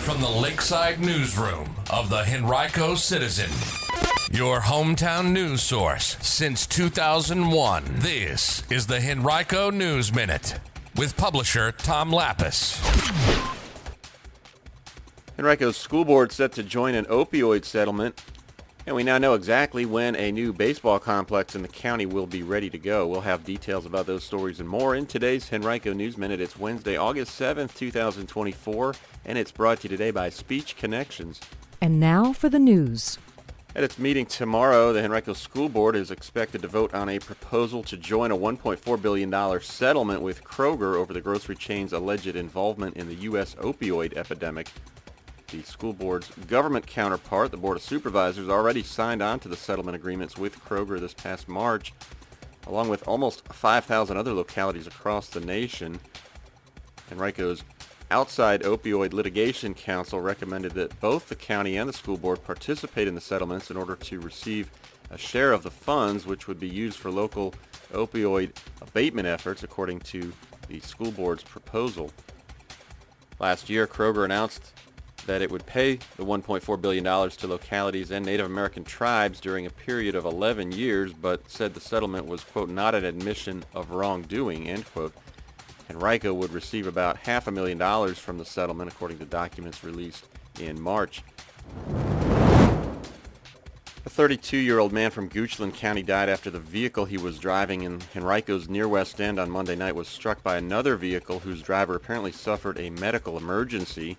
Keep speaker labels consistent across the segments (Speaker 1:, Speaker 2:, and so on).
Speaker 1: from the Lakeside Newsroom of the Henrico Citizen, your hometown news source since 2001. This is the Henrico News Minute with publisher Tom Lapis.
Speaker 2: Henrico's school board set to join an opioid settlement, and we now know exactly when a new baseball complex in the county will be ready to go. We'll have details about those stories and more in today's Henrico News Minute. It's Wednesday, August 7th, 2024, and it's brought to you today by Speech Connections.
Speaker 3: And now for the news.
Speaker 2: At its meeting tomorrow, the Henrico School Board is expected to vote on a proposal to join a $1.4 billion settlement with Kroger over the grocery chain's alleged involvement in the U.S. opioid epidemic. The school board's government counterpart, the Board of Supervisors, already signed on to the settlement agreements with Kroger this past March, along with almost 5,000 other localities across the nation. Henrico's Outside Opioid Litigation Council recommended that both the county and the school board participate in the settlements in order to receive a share of the funds, which would be used for local opioid abatement efforts, according to the school board's proposal. Last year, Kroger announced that it would pay the $1.4 billion to localities and Native American tribes during a period of 11 years, but said the settlement was, quote, not an admission of wrongdoing, end quote. Henrico would receive about $500,000 from the settlement, according to documents released in March. A 32-year-old man from Goochland County died after the vehicle he was driving in Henrico's near West End on Monday night was struck by another vehicle whose driver apparently suffered a medical emergency.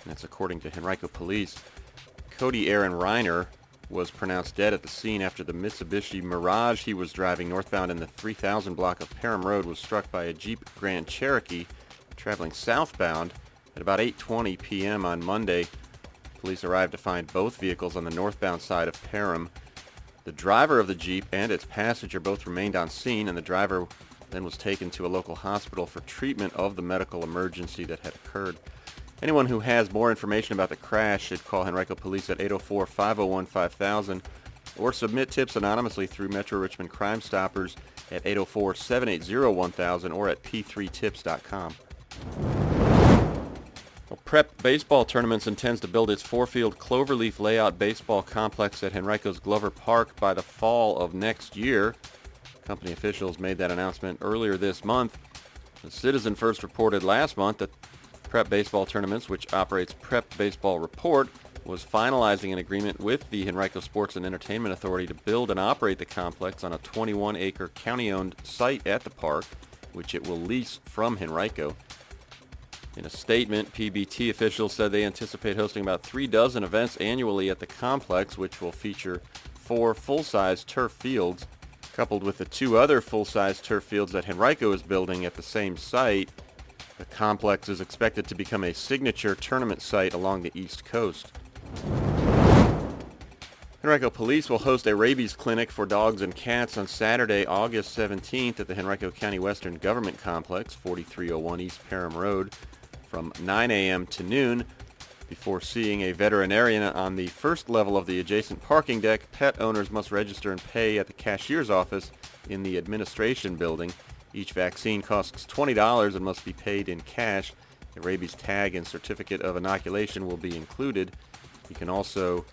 Speaker 2: That's according to Henrico Police. Cody Aaron Reiner was pronounced dead at the scene after the Mitsubishi Mirage he was driving northbound in the 3000 block of Parham Road was struck by a Jeep Grand Cherokee traveling southbound at about 8:20 p.m. on Monday. Police arrived to find both vehicles on the northbound side of Parham. The driver of the Jeep and its passenger both remained on scene, and the driver then was taken to a local hospital for treatment of the medical emergency that had occurred. Anyone who has more information about the crash should call Henrico Police at 804-501-5000 or submit tips anonymously through Metro Richmond Crime Stoppers at 804-780-1000 or at p3tips.com. Well, Prep Baseball Tournaments intends to build its four-field cloverleaf layout baseball complex at Henrico's Glover Park by the fall of next year. Company officials made that announcement earlier this month. The Citizen first reported last month that Prep Baseball Tournaments, which operates Prep Baseball Report, was finalizing an agreement with the Henrico Sports and Entertainment Authority to build and operate the complex on a 21-acre county-owned site at the park, which it will lease from Henrico. In a statement, PBT officials said they anticipate hosting about 36 events annually at the complex, which will feature 4 full-size turf fields. Coupled with the 2 other full-size turf fields that Henrico is building at the same site, the complex is expected to become a signature tournament site along the East Coast. Henrico Police will host a rabies clinic for dogs and cats on Saturday, August 17th at the Henrico County Western Government Complex, 4301 East Parham Road, from 9 a.m. to noon. Before seeing a veterinarian on the first level of the adjacent parking deck, pet owners must register and pay at the cashier's office in the administration building. Each vaccine costs $20 and must be paid in cash. A rabies tag and certificate of inoculation will be included. You can also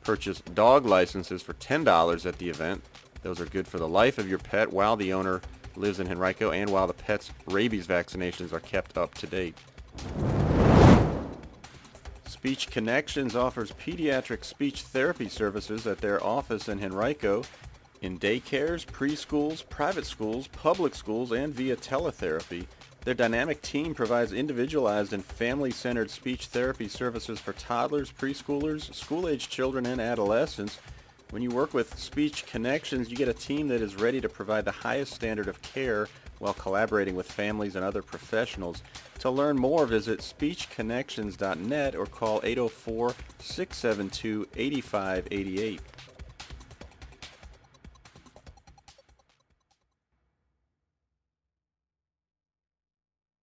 Speaker 2: purchase dog licenses for $10 at the event. Those are good for the life of your pet while the owner lives in Henrico and while the pet's rabies vaccinations are kept up to date. Speech Connections offers pediatric speech therapy services at their office in Henrico, in daycares, preschools, private schools, public schools, and via teletherapy. Their dynamic team provides individualized and family-centered speech therapy services for toddlers, preschoolers, school-age children, and adolescents. When you work with Speech Connections, you get a team that is ready to provide the highest standard of care while collaborating with families and other professionals. To learn more, visit speechconnections.net or call 804-672-8588.